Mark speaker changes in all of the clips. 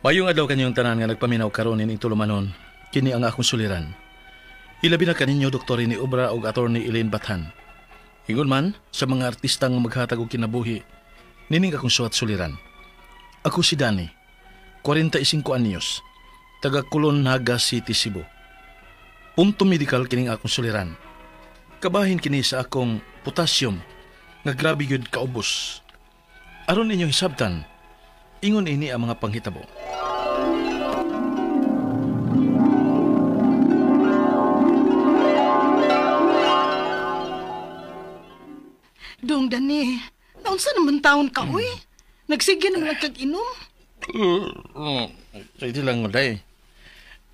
Speaker 1: Mayong adlaw kanyong tanan nga nagpaminaw karon ining tulumanon, kini ang akong suliran. Ilabi na kaninyo Dr. ni Obra ug Attorney Elaine Bathan. Ingon man sa mga artistang maghatag og kinabuhi, nining akong suwat suliran. Ako si Danny, 45 anyos, taga Colon, Naga City, Cebu. Punto medical kining akong suliran. Kabahin kini sa akong potassium nga grabe gyud kaubos. Aron ninyo hisabtan, ingon ini ang mga panghitabo.
Speaker 2: Dong Dani, naunsa naman taon ka, uy? Nagsige naman nagkag-inom?
Speaker 1: Sige lang mo, day.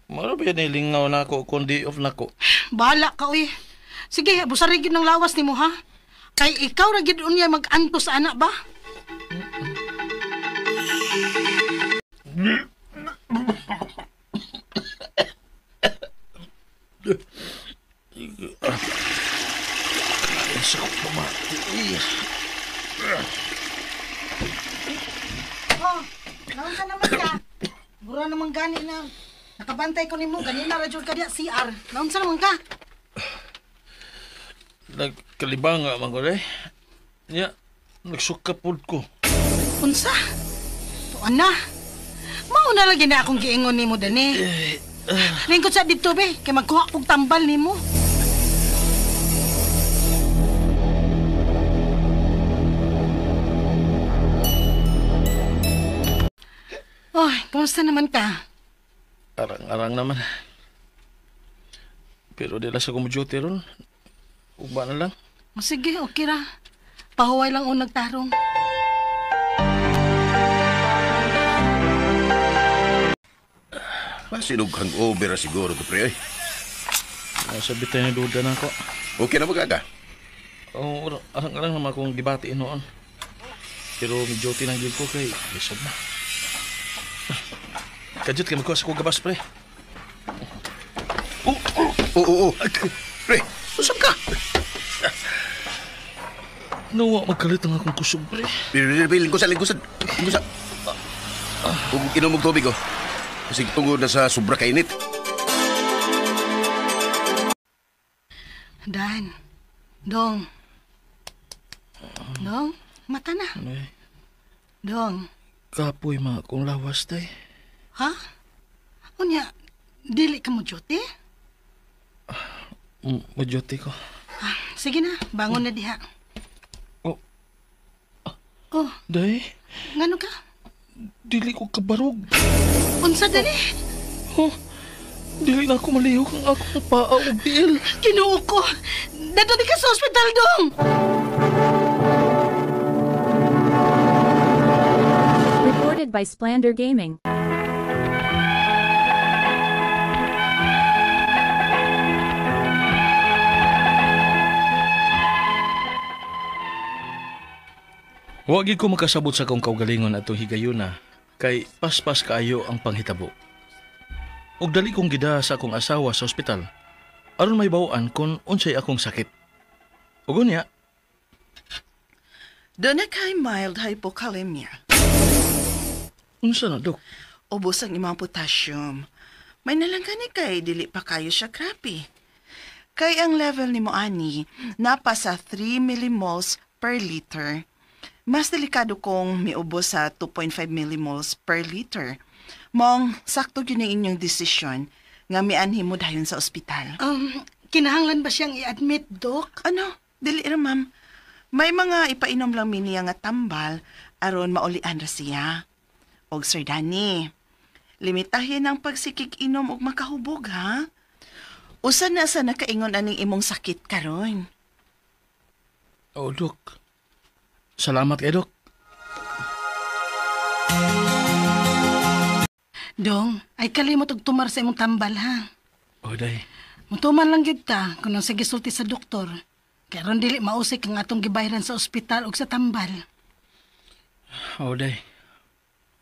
Speaker 1: Mara ba yan ilingaw na ako, kundi off na ko.
Speaker 2: Bahala ka, uy. Sige, busarigid ng lawas ni mo, ha? Kay ikaw ragid unya mag-anto sa anak ba?
Speaker 1: Sakit pamati.
Speaker 2: Oh, naunsa naman ka? Bura naman gani na. Nakabantay ko ni mo, ganina radyo ka diya CR. Naunsa naman ka?
Speaker 1: Nagkalibang nga man ko, day. Ya, nagsukapod ko.
Speaker 2: Unsa? Tuan na. Mauna lagi na akong giingon ni mo, Dani. Lingkod sa dito, be. Kaya magkuha kong tambal ni mo. Oy, kamusta naman ka?
Speaker 1: Arang-arang naman. Pero di lang sa kumuduty ron. Uba na lang.
Speaker 2: O sige, okay ra. Pahuway lang unang tarong.
Speaker 3: Masinog hangover siguro to, pre.
Speaker 1: Sabi tayo na duda na ako.
Speaker 3: Okay na magaga?
Speaker 1: Oo, arang-arang naman akong gibatiin noon. Pero medyo tinanggil ko kay lisod na. Kajut ka magkuha sa kong gabas, pre.
Speaker 3: Oo. Pre, usap ka.
Speaker 1: Nawa, magkalit ang akong kusog, pre.
Speaker 3: Lingkusan. Kung inom mong tubig, oh. Kasi tungod na sa sobra kainit.
Speaker 2: Dan, Dong, mata na.
Speaker 1: Ay,
Speaker 2: Dong,
Speaker 1: kapoy mga kong lawas, tay.
Speaker 2: ha? Unya, dili ka mo duty?
Speaker 1: Madyoti ko.
Speaker 2: Sige na, bangon na diha. Oh,
Speaker 1: Day,
Speaker 2: ngano ka?
Speaker 1: dili ko kabarog.
Speaker 2: Unsa dali?
Speaker 1: Oh, dili na ako malihok ang akong paa o biil.
Speaker 2: Kinuo ko. Dato di ka sa ospital, Dong.
Speaker 4: Recorded by Splander Gaming.
Speaker 1: Wagi ko makasabot sa kong kaugalingon atong higayuna kay paspas kaayo ang panghitabo. Og dali kong gida sa akong asawa sa ospital aron may bawaan kung unsay akong sakit. Ug unya,
Speaker 5: Doon na kay mild hypokalemia.
Speaker 1: unsa na dok?
Speaker 5: Ubos ang imong potassium. May nalanggani kay dili pa kayo siya krapi. Kay ang level ni mo ani napa sa 3 millimoles per liter. Mas delikado kung miubos sa 2.5 millimoles per liter. Mong sakto yun ang inyong desisyon nga mianhi mo dayon sa ospital.
Speaker 2: Kinahanglan ba siyang i-admit, Dok?
Speaker 5: Ano? Dili ra, ma'am. May mga ipainom lang miniya nga tambal aron maulian ra siya. Og Sir Danny, limitahin ang pagsikik-inom og makahubog, ha? Usa na sa nakaingon aning imong sakit karon.
Speaker 1: Oh, dok. Salamat kay dok.
Speaker 2: Dong, ay kalimot og tumar sa imong tambal, ha?
Speaker 1: Oh, day.
Speaker 2: Mutuman lang gid ta kung nang sige sulti sa doktor. Kaya ron dili mausik ang atong gibayran sa ospital og sa tambal.
Speaker 1: Oh, day.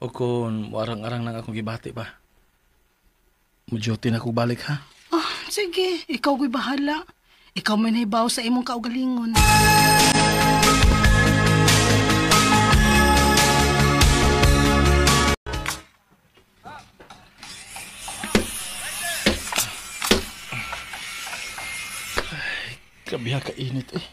Speaker 1: O kung warang-arang lang akong gibati pa. Mudyoti na ko balik, ha?
Speaker 2: Oh, sige, ikaw ko'y bahala. Ikaw may nahibaw sa imong kaugalingon.
Speaker 1: Grabe ha kainit eh.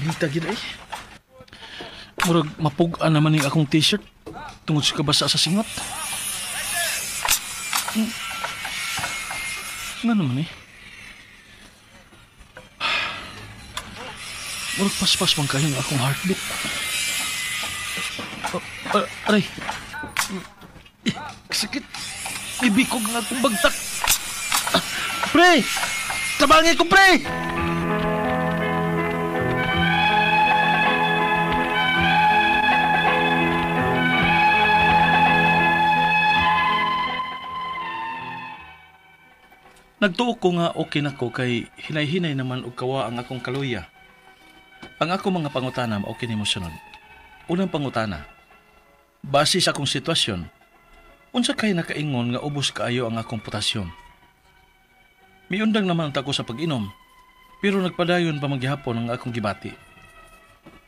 Speaker 1: Inita gid eh. Murag mapugaan naman yung akong t-shirt tungod sa kabasa sa singot. Nga naman eh. Murag paspas man kayo ng akong heartbeat. Aray. Sakit. Ibikog nga akong bagtak. Pre! Tabangin ko, pre! Nagtuo ko nga okay na ko kay hinay-hinay naman og kawa ang akong kaluya. Ang akong mga pangutana okay nimo sunod. Unang pangutana, base sa akong sitwasyon, unsa kay nakaingon nga ubos kaayo ang akong potasyum? Miundang naman ako sa pag-inom, pero nagpadayon pa maghihapon ang akong gibati.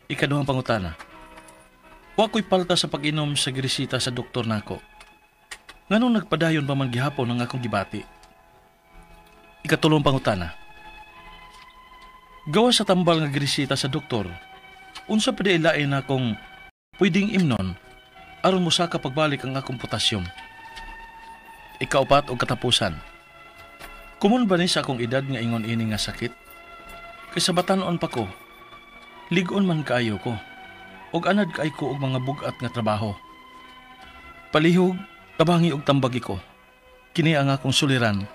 Speaker 1: Ikaduhang pangutana, wa ko'y palta sa pag-inom sa giresita sa doktor nako. Nganong nagpadayon pa maghihapon ang akong gibati? Ikatulong pangutana, gawa sa tambal nga giresita sa doktor, unsa pa di ilain na akong pwedeng imnon aron mo sa pagbalik ang akong potasyum. Ikaupat o katapusan, kumun ba ni sa akong edad nga ingon ini nga sakit? Kaysa batanon pa ko, ligon man kaayo ko, og anad kaay ko og mga bugat nga trabaho. Palihog, tabangi og tambagi ko, kini ang akong suliran,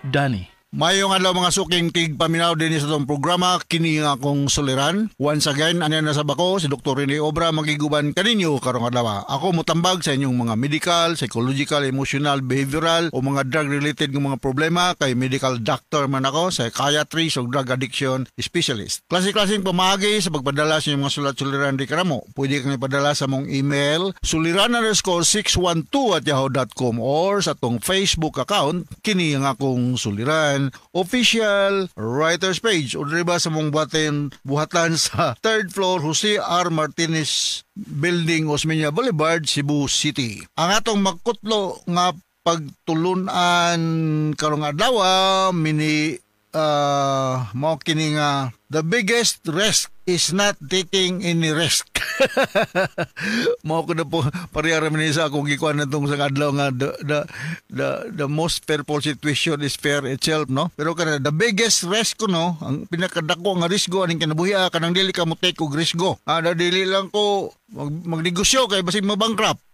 Speaker 1: Danny.
Speaker 6: Mayong adlaw mga suking tig paminaw din sa itong programa, kini nga akong suliran. Once again, ano na sa bako, si Dr. Rene Obra magiguban kaninyo karong adlaw. Ako mutambag sa inyong mga medical, psychological, emotional, behavioral o mga drug-related ng mga problema kay medical doctor man ako, psychiatrist o drug addiction specialist. Klase-klaseng pamagi sa pagpadala sa inyong mga sulat-suliran di karamo. Pwede kang ipadala sa mong email suliran_612@yahoo.com or sa itong Facebook account, kini nga akong suliran official writer's page o diba sa mong buhatan sa 3rd floor Jose R. Martinez Building, Osmeña Boulevard, Cebu City. Ang atong magkutlo nga pagtulunan karong adlaw mini mao kini nga the biggest risk is not taking any risk. Mao ko na po parehara man sa akong gikuan natong sa adlaw nga the most fearful situation is fear itself, no? Pero kana the biggest risk ko, no, ang pinakadako nga risgo aning kinabuhi kanang dili ka mo take og risgo. Dili lang ko magnegosyo kay basig mo bankrupt.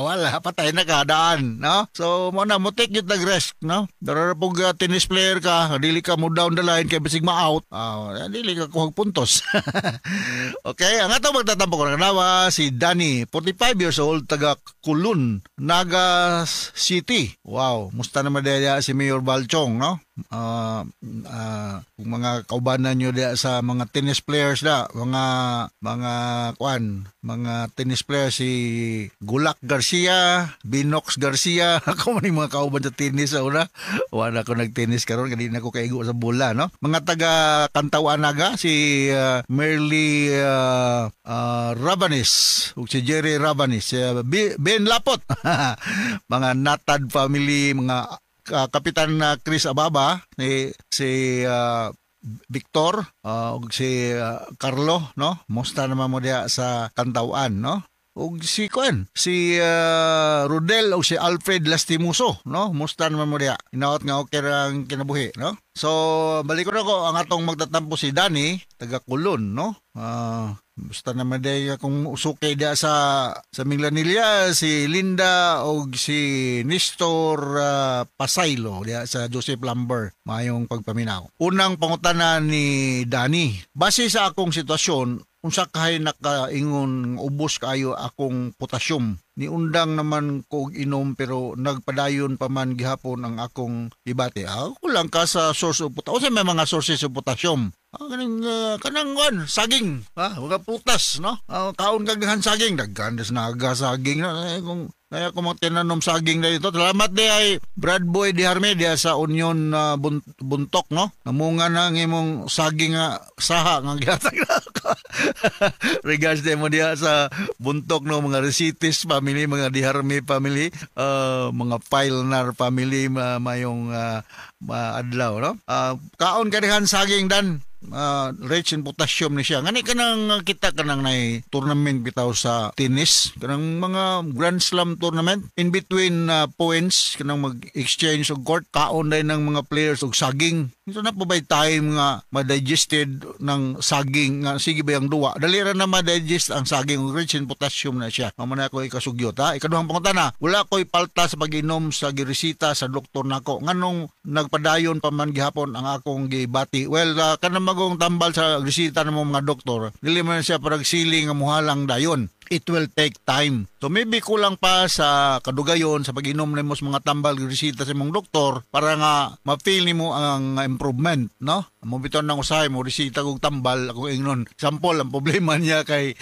Speaker 6: Wala, patay na kadaan, no? So, mo na, mo take yung nag-risk, no? Darara pong tennis player ka, dili ka mo down the line kay basig ma-out, dili ka kuhag puntos. Okay, ang ato magtatampo ko ng nawa, si Danny, 45 years old, taga Kulun, Naga City. Wow, musta naman daya si Mayor Balchong, no? Kung mga kaubanan nyo dia sa mga tennis players da, mga tennis players, si Gulak Garcia, Binox Garcia, ako man yung mga kauban sa tennis una. Wala ko nag-tennis karon, kanina ko kaigo sa bola, no? Mga taga Kantawan Naga, si Merly Rabanes, ug si Jerry Rabanes, Ben Lapot. Mga Natad family, mga Kapitan Chris Ababa, si Victor, si Carlo, no? Musta naman mo dia sa Kantawan, no? Og si Rodel o si Alfred Lastimoso, no? Musta naman mo dia? Inaot nga okay ang kinabuhi, no? So, balik ko na ko ang atong magtatampo si Danny, taga Kulon, no? Basta naman day kung usukay dia sa Minglanilla, si Linda o si Nestor Pasaylo dia sa Joseph Lumber, mayong pagpaminaw. Unang pangutana ni Danny, base sa akong sitwasyon, unsa kahay nakaingon ubos kaayo akong potasyum. Niundang naman ko og inom pero nagpadayon pa man gihapon ang akong ibate. Ako lang ka sa source of potassium. O sa may mga sources of potassium. Kanang saging. Mga putas, no? Kaon kagahan saging. Daghan des naga saging na. Kung Kaya ko mga tinanom saging na dito. Salamat di ay Brad Boy di Harme diya sa Union Buntok, no? Namunga na ng imong saging nga saha nga gihatag na ako. Regards di mo diya sa Buntok, no? Mga Resitis family, mga di Harme family, mga Filnar family, mayong adlaw, no? Kaon kadihan saging dan. Rich in potassium ni siya. Ngani kanang kita kanang nay tournament bitaw sa tennis, kanang mga Grand Slam tournament in between points kanang mag-exchange og court, kaon day ng mga players og saging. Ito na po by time nga ma-digested ng saging nga sige ba ang duwa. Dali ra na ma-digest ang saging og rich in potassium na siya. Amo na ko ikasugyot ha. Ikaduhang pangutana, wala ko'y palta sa pag-inom sa giresita sa doktor nako. Nganong nagpadayon pa man gihapon ang akong gibati. Well, kanang magong tambal sa resita ng mga doktor, dili man siya parang siling nga muhalang dayon. It will take time. So maybe kulang pa sa kadugayon sa pag-inom nimo sa mga tambal resita sa imong doktor para nga ma-feel nimo ang improvement, no? Mo biton nang usahay mo resita kog tambal ako ingnon. Sample ang problema niya kay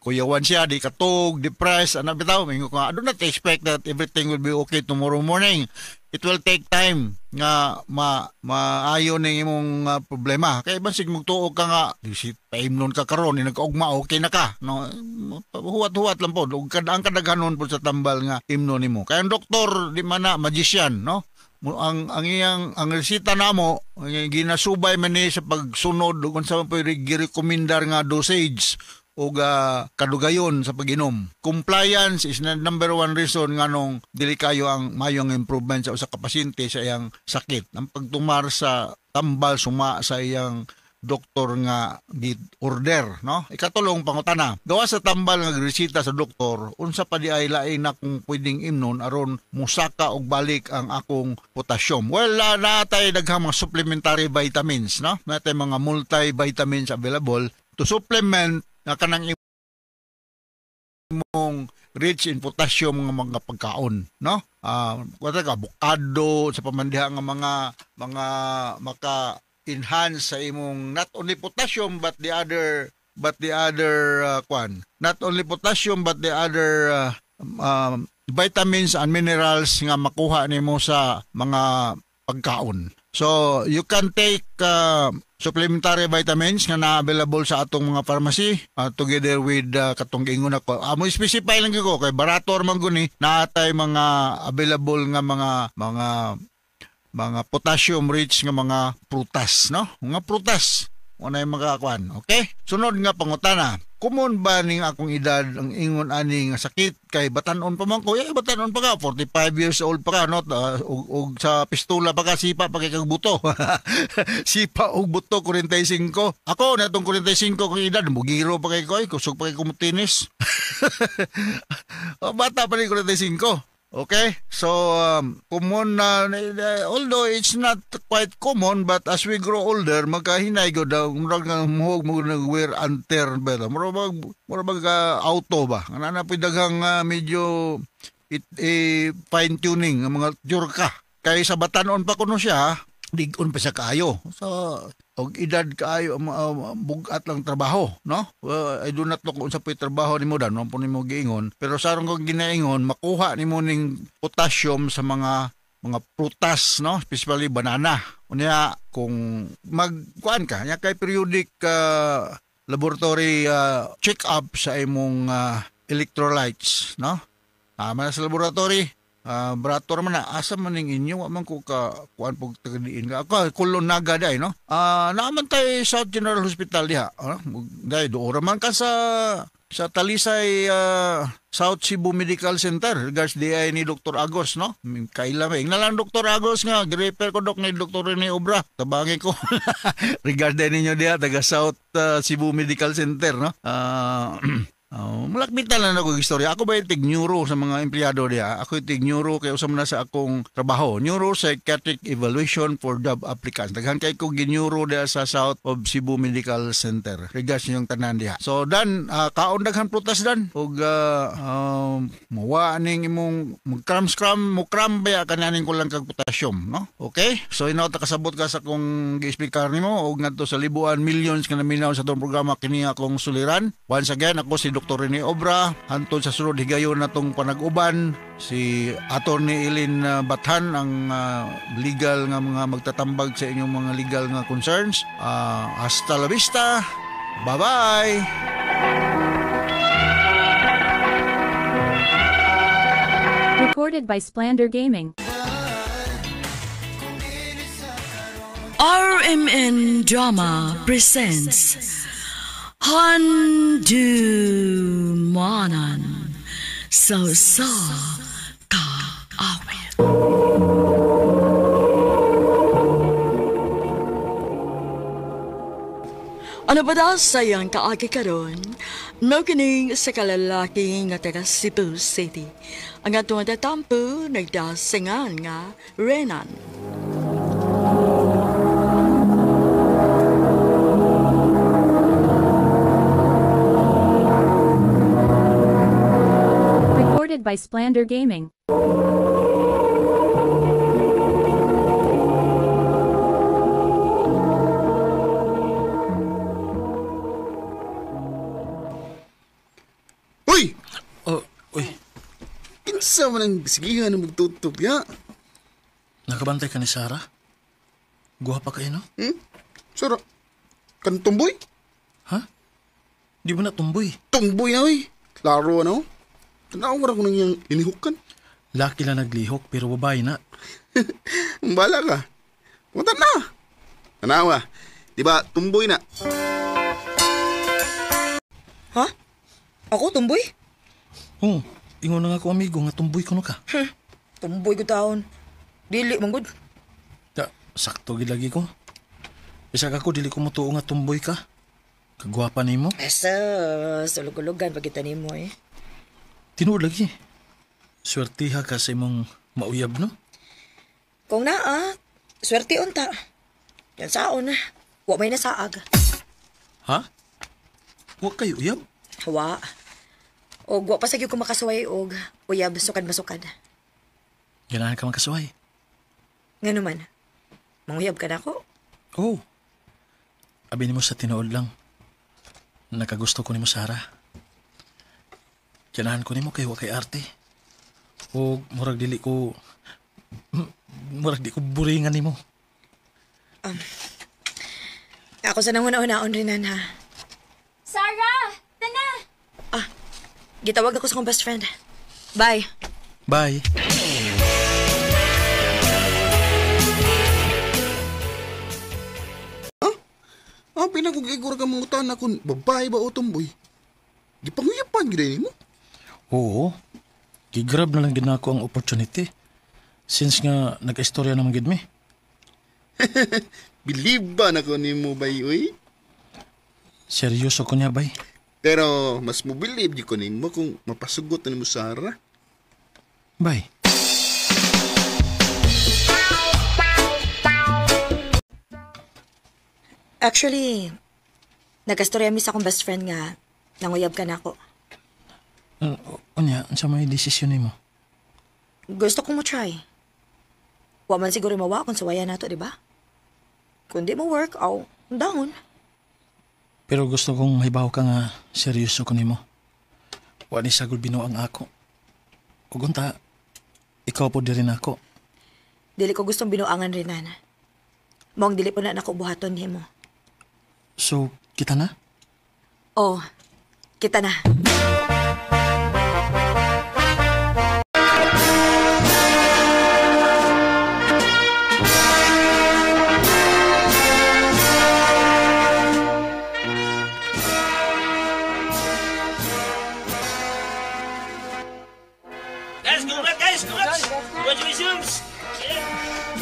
Speaker 6: kuyawan siya, di katog, depressed, ana bitaw, mingo ko, I do not expect that everything will be okay tomorrow morning. It will take time nga maayo ning imong problema. Kay basig magtuog ka nga disit paimnon ka karon ni nagkaugma okay na ka, no? Huwat-huwat lang po ug ang kadaghanon po sa tambal nga imno nimo. Kay ang doktor di man na magician, no? Ang resita namo ginasubay man ni sa pagsunod ug unsa man pwede girekomendar nga dosage o kadugayon sa pag-inom. Compliance is the number one reason nga nung dili kayo ang mayong improvement sa usa ka pasyente sa iyang sakit. Ang pagtumar sa tambal suma sa iyang doktor nga order, no? Ikatulong pangutana, gawa sa tambal nga resita sa doktor, unsa pa di ay lain na kung pwedeng imnon aron musaka og balik ang akong potassium. Well, natay daghang mga supplementary vitamins, no? Natay mga multivitamins available to supplement na kanang imong rich in potassium nga mga pagkaon, no? Wala ka avocado sa pamandiha nga mga maka-enhance sa imong not only potassium but the other not only potassium but the other vitamins and minerals nga makuha nimo sa mga pagkaon. So, you can take supplementary vitamins nga na-available sa atong mga pharmacy together with katong ingon ako. Amo specify lang ko kay barato man guni natay mga available nga mga potassium rich nga mga prutas, no? Mga prutas. Unay mga kuan. Okay? Sunod nga pangutana. Common ba ning akong edad ang ingon ani nga sakit kay batanon pa man ko? Batanon pa ka, 45 years old pa ka, no? Og sa pistola pa ka, sipa pa kay kag buto. Sipa og buto 45. Ako na tong 45 kong edad, mugiro pa kay ko, kusog pa kay kumutinis. Bata pa ni 45. Okay, so common na although it's not quite common, but as we grow older magkahinay go daw murag muhog mo nag-wear and tear ba murag auto ba ana pa daghang medyo fine tuning ang mga jurka kay sa batanon pa kuno siya digon pa siya kaayo so og edad kaayo bugat lang trabaho, no? I do not know kung sa po'y trabaho nimo dan no po nimo giingon pero sarong ko ginaingon makuha nimo ning potassium sa mga prutas, no? Especially banana. Unya kung magkuan ka nya kay periodic laboratory check up sa imong electrolytes, no? Tama sa laboratory brator man na asa man ning inyo wa man ko ka kuan pug tagadiin ka ako kulon naga day no naaman tay South General Hospital diha day doora man ka sa Talisay South Cebu Medical Center regards di ay ni Dr. Agos, no? Kaila may nalang Dr. Agos nga girefer ko dok ni Dr. Rene Obra tabangin ko regards din ninyo diha taga South Cebu Medical Center, no? Malakmitan lang ako istorya. Ako ba yung tig-neuro sa mga empleyado diya? Ako yung tig-neuro kaya usam na sa akong trabaho. Neuropsychiatric Evaluation for Job Applicants. Daghan kay ko gin-neuro diya sa South of Cebu Medical Center. Regards yung tanan diya. So, dan, kaon daghan prutas dan. Huwag mawa ning imong mukram baya kananin ko lang kag potassium, no? Okay? So, kasabot ka sa kong gi-explicar nimo. Huwag nga to sa libuan, millions ka naminaw sa itong programa kini akong suliran. Once again, ako si Dr. Dr. Rene Obra, hantod sa sunod higayon natong panag-uban si Attorney Eileen Bathan ang legal nga mga magtatambag sa inyong mga legal nga concerns. Hasta la vista. Bye-bye.
Speaker 4: Recorded by Splander Gaming.
Speaker 7: RMN Drama presents Handumanan So Ka Awit. Ano ba daw sayang kaagi karon? No kining sa kalalaki nga taga Cebu City. Ang atong tatampo nagdasingan nga Renan.
Speaker 4: Recorded by Splander Gaming.
Speaker 8: Uy!
Speaker 1: Oh, uy,
Speaker 8: Kinsa man ang sigihan na magtutup, ya?
Speaker 1: nakabantay ka ni Sarah? Guwapa kayo, no?
Speaker 8: Sara, kan tumboy?
Speaker 1: Ha? Di ba na tumboy?
Speaker 8: Tumboy na, uy. Klaro, ano? Tanawar ako nang yung linihukan.
Speaker 1: Laki lang naglihok pero babae na.
Speaker 8: Bala ka. Pumunta na. Tanawa. Diba, tumboy na.
Speaker 7: Ha? Ako tumboy?
Speaker 1: Oh, ingon na nga ako amigo nga tumboy ko no ka.
Speaker 7: Tumboy ko taon. Dili manggod.
Speaker 1: Ya, sakto gid lagi ko. Bisag ako dili ko motuo nga tumboy ka. Kagwapa nimo.
Speaker 7: Asa, sulog-ulugan pagkita nimo eh.
Speaker 1: Tinuod lagi. Swertiha ka sa imong mauyab no.
Speaker 7: Kung naa, swerte unta. Yan saon na. Wa may nasaag.
Speaker 1: Ha? Wa kayo uyab?
Speaker 7: Wa. Og wa pa sa gyud ko makasuway og uyab sukad-masukad.
Speaker 1: Ganahan ka magkasuway.
Speaker 7: Ngano man? Manguyab ka na ako?
Speaker 1: Oh. Abi nimo sa tinuod lang. Nakagusto ko nimo Sarah. Ganahan ko nimo kay wa kay arte. O murag dili ko murag di ko buringan nimo.
Speaker 7: Ako sa nanguna-unaon rin ha.
Speaker 9: Sarah! Tana!
Speaker 7: Gitawag ako sa kong best friend. Bye.
Speaker 1: Bye.
Speaker 8: Pinagugigura ka mga utana kung babae ba o tumboy. Di panguyapan gina mo.
Speaker 1: Oo. Gigrab na lang ginako ang opportunity. Since nga nag-istorya naman gid mi.
Speaker 8: Believe ba na ko ni mo bay, uy?
Speaker 1: Seryoso ko niya bay.
Speaker 8: Pero mas mo believe di ko ni mo kung mapasugot na mo Sarah.
Speaker 1: Bay.
Speaker 7: Actually, nagkastorya mi sa akong best friend nga nanguyab ka na ako.
Speaker 1: Unya, sa may desisyon nimo.
Speaker 7: Gusto ko mo try. Wa man siguro mawa kung sawaya nato, di ba? Kung di mo work, aw, down.
Speaker 1: Pero gusto kong mahibaw ka nga seryoso ko nimo. Wa ni sagol binuang ako. Ug unta, ikaw po di rin ako.
Speaker 7: Dili ko gustong binuangan rin, Nana. Mong dili po na nako buhaton nimo.
Speaker 1: So, kita na?
Speaker 7: Oh, kita na.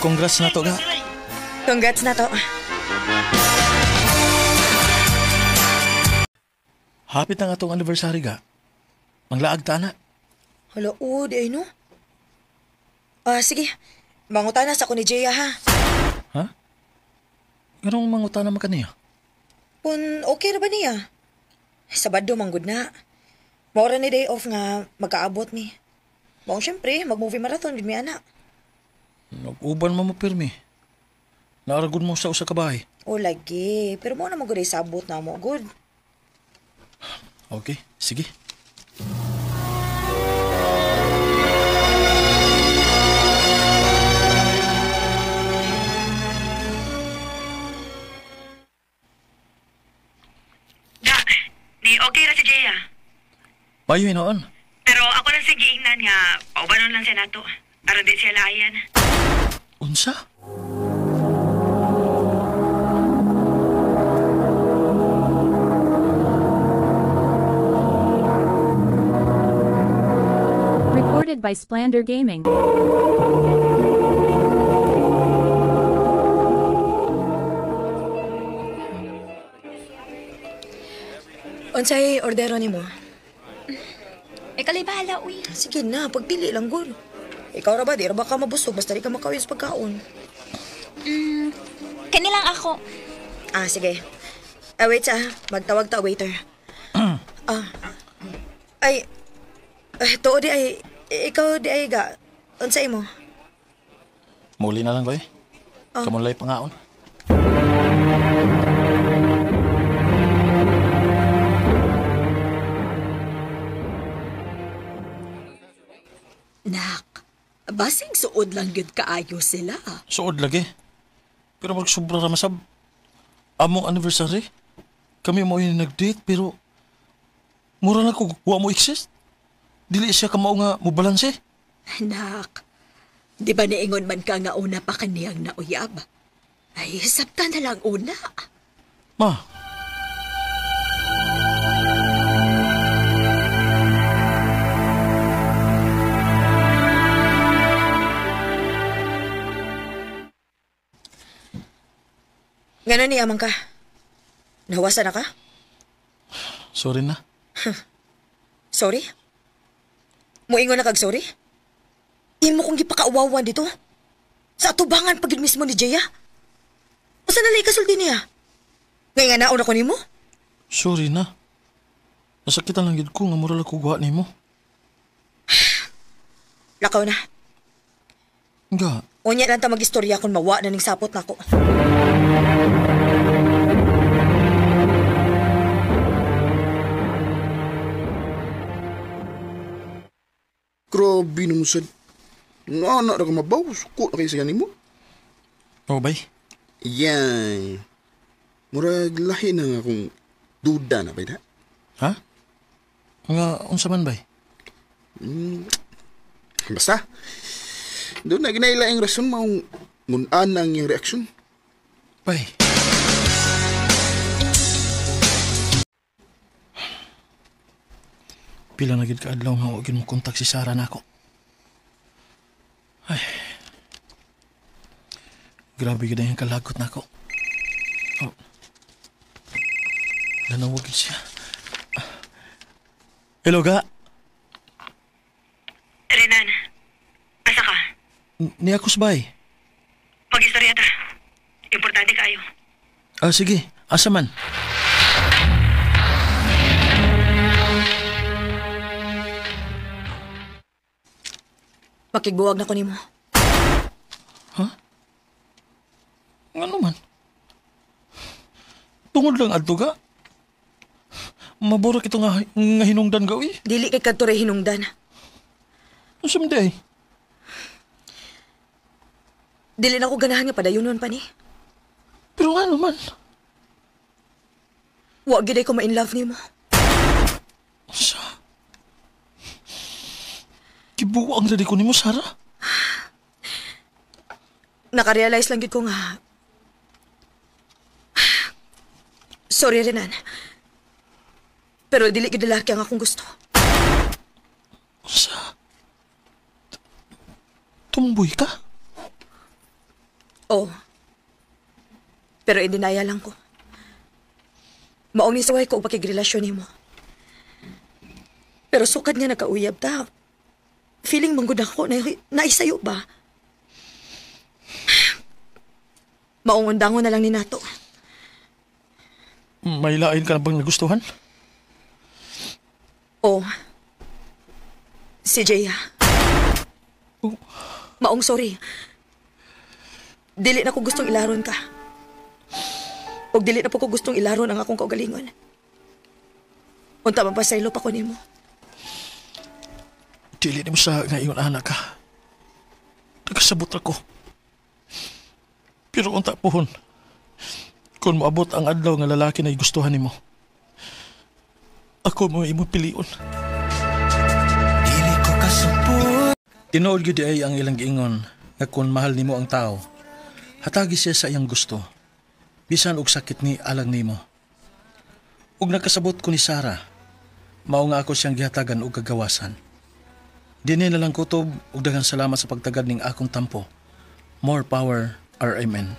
Speaker 1: Congrats na to ga.
Speaker 7: Congrats na to.
Speaker 1: Hapit na nga tong anniversary ga. Manglaag ta na.
Speaker 7: Hala, di ay no? Sige. Mangutana sa ako ni Jaya, ha?
Speaker 1: Ha? Ganong manguta naman ka niya?
Speaker 7: Kung okay na ba niya? Sabado, manggod na. Maura ni day off nga magkaabot ni. Bawang syempre, mag-movie marathon with mi anak.
Speaker 1: Nag-uban mo pirmi. Naaragod mo sa usa ka bahay.
Speaker 7: O lagi, pero mo na mag-uday sabot na mo, good.
Speaker 1: Okay, sige.
Speaker 10: Da, ni okay ra si Jaya.
Speaker 1: Payo hinoon.
Speaker 10: Pero ako lang sige ingnan nga, paubanon lang siya nato. Aron di siya layan.
Speaker 1: Unsa?
Speaker 4: Recorded by Splander Gaming.
Speaker 11: Unsay ordero nimo?
Speaker 9: Ikaw bahala, uy.
Speaker 11: Sige na, pagpili lang guro. Ikaw ra ba, di ra ba ka mabusog basta di ka makawin sa pagkaon?
Speaker 9: Kanilang ako.
Speaker 11: Ah, sige. Wait magtawag ta waiter. Ay, tuo di ay, ikaw di ay ga. Unsay mo?
Speaker 1: Muli na lang ko eh. Kamulay pangaon.
Speaker 7: Nak, basing suod lang gud kaayo sila.
Speaker 1: Suod lagi. Pero magsubra ra masab. Among anniversary. Kami mo yung nag-date pero mura na ko wa mo exist. Dili siya kamao nga mo balanse.
Speaker 7: Nak, di ba niingon man ka nga una pa kaniyang nauyab? Ay, sabta na lang una.
Speaker 1: Ma,
Speaker 11: Ngano ni amang ka? Nahawasan na ka?
Speaker 1: sorry na.
Speaker 11: Sorry? Muingon na kag sorry? Imo kong gipakauwawan dito. Sa atubangan pagid mismo ni Jaya. Usa na lay kasulti niya? Ngay nga nauna ko nimo?
Speaker 1: Sorry na. Nasakitan lang gid ko nga mura lang ko guha nimo.
Speaker 11: Lakaw na.
Speaker 1: Nga,
Speaker 11: Unya lang ta mag-istorya kung mawa na ning sapot nako.
Speaker 8: Grabe naman sad. Nga na ka mabaw. Suko na kayo sa mo.
Speaker 1: oh bay.
Speaker 8: Yan. Murag lahi na nga akong duda na ba na?
Speaker 1: Ha? Nga, unsa man bay?
Speaker 8: Basta. Doon na ginailaing rason maong ngunaan ang iyong reaksyon.
Speaker 1: Bay. Pila na gid kaadlaw nga wa gid mo kontak si Sarah nako. Ay. Grabe gid ang kalagot nako. Oh. Nanawag gid siya. Hello ga.
Speaker 10: Renan, asa ka?
Speaker 1: Ni ako sabay.
Speaker 10: Mag-istorya ta. Importante kayo.
Speaker 1: Ah, sige. Asa man?
Speaker 11: Makigbuwag na ko nimo.
Speaker 1: Ha? Ano man? Tungod lang adto ga? Maburak ito nga hinungdan ga, uy.
Speaker 11: Dili kay kadto ray hinungdan.
Speaker 1: Ano siya man day?
Speaker 11: Dili na ko ganahan nga padayunon pa ni.
Speaker 1: Pero nga naman.
Speaker 11: Wa gid ay ko ma-in love nimo.
Speaker 1: Sa? Kibuwa ang dali ko ni mo, Sarah.
Speaker 11: Nakarealize lang gid ko nga. Sorry, Renan. Pero dili gid lalaki ang akong gusto.
Speaker 1: Sa? Tumboy ka?
Speaker 11: Oo. Pero indinaya lang ko. Maong ni saway ko og pakigrelasyon nimo. Pero sukad nga nakauyab ta. Feeling manggod ako na naisayo ba? Maong undangon na lang ni nato.
Speaker 1: May lain ka na bang nagustuhan?
Speaker 11: Oo. Si Jaya.
Speaker 1: Oh.
Speaker 11: Maong sorry. Dili na ko gustong ilaron ka. O dili na po ko gustong ilaron ang akong kaugalingon. Unta man pasaylo pa ko nimo.
Speaker 1: Dili ni mo sa ngayon anak ka. Nagkasabot ako. Pero unta pohon, kung moabot ang adlaw nga lalaki na gustuhan nimo, ako mo imo pilion. Dili ko kasupot. Tinuod gyud ay ang ilang giingon nga kung mahal nimo ang tao, hatagi siya sa iyang gusto. Bisan og sakit ni alang nimo. Ug nakasabot ko ni Sarah, mao nga ako siyang gihatagan og kagawasan. Dinhi na lang kutob ug daghang salamat sa pagtagad ning akong tampo. More power, RMN.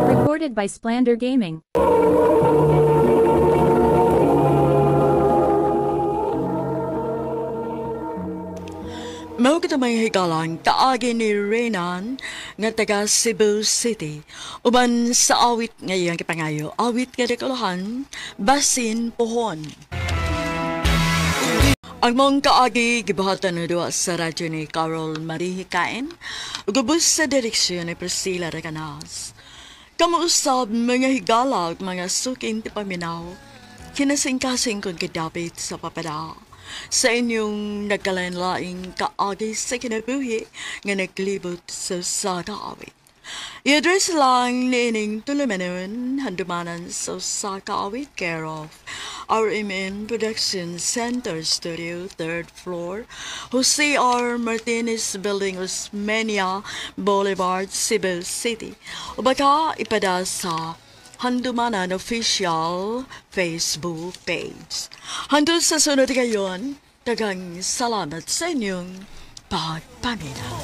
Speaker 4: Recorded by Splander Gaming.
Speaker 7: Mao kita may higalang kaagi ni Renan nga taga Cebu City. Uban sa awit ngayong kipangayo, awit nga dekolohan, basin pohon. Ang mong kaagi gibuhatan na doa sa radyo ni Carol Marie Hikain, ugubos sa direksyon ni Priscilla Reganas. Kamuusab mga higala mga suking tipaminaw, kinasing-kasing kung kadapit sa papada. Sa inyong nagkalain-laing kaagi sa kinabuhi nga naglibot sa kaawit. I-address lang ni ining tulumanon handumanan sa kaawit care of RMN Production Center Studio, 3rd floor, Jose R. Martinez Building, Osmeña Boulevard, Cebu City. O baka ipada sa Handumanan Official Facebook page. Handol sa sunod ngayon, dagang salamat sa inyong pagpaminaw.